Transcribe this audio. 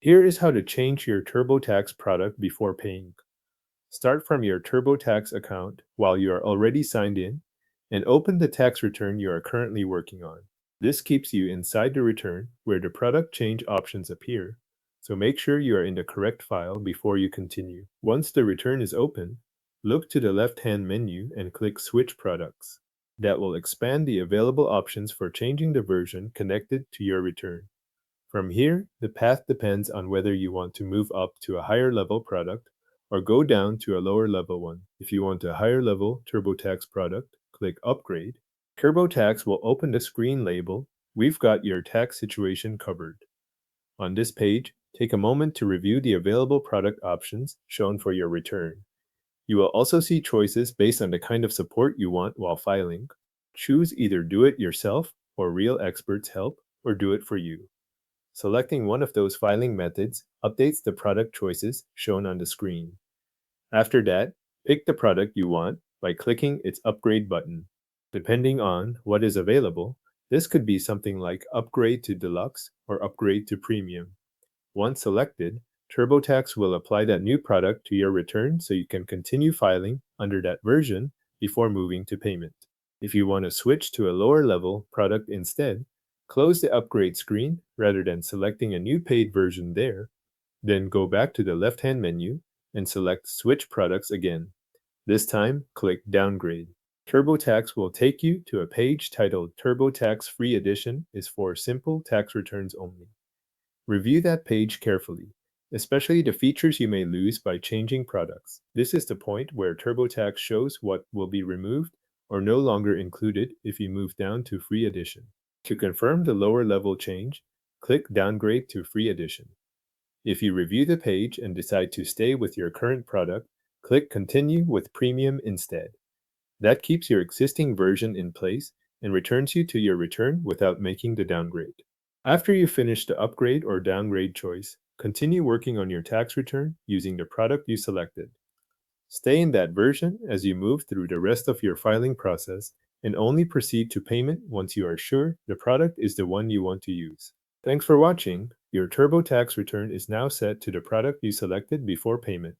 Here is how to change your TurboTax product before paying. Start from your TurboTax account while you are already signed in and open the tax return you are currently working on. This keeps you inside the return where the product change options appear, so make sure you are in the correct file before you continue. Once the return is open, look to the left-hand menu and click Switch Products. That will expand the available options for changing the version connected to your return. From here, the path depends on whether you want to move up to a higher level product or go down to a lower level one. If you want a higher level TurboTax product, click Upgrade. TurboTax will open the screen label, "We've got your tax situation covered." On this page, take a moment to review the available product options shown for your return. You will also see choices based on the kind of support you want while filing. Choose either do it yourself or real experts help, or do it for you. Selecting one of those filing methods updates the product choices shown on the screen. After that, pick the product you want by clicking its Upgrade button. Depending on what is available, this could be something like Upgrade to Deluxe or Upgrade to Premium. Once selected, TurboTax will apply that new product to your return so you can continue filing under that version before moving to payment. If you want to switch to a lower level product instead, close the upgrade screen rather than selecting a new paid version there. Then go back to the left-hand menu and select Switch Products again. This time, click Downgrade. TurboTax will take you to a page titled TurboTax Free Edition is for simple tax returns only. Review that page carefully, especially the features you may lose by changing products. This is the point where TurboTax shows what will be removed or no longer included if you move down to Free Edition. To confirm the lower level change, click Downgrade to Free Edition. If you review the page and decide to stay with your current product, click Continue with Premium instead. That keeps your existing version in place and returns you to your return without making the downgrade. After you finish the upgrade or downgrade choice, continue working on your tax return using the product you selected. Stay in that version as you move through the rest of your filing process and only proceed to payment once you are sure the product is the one you want to use. Thanks for watching. Your TurboTax return is now set to the product you selected before payment.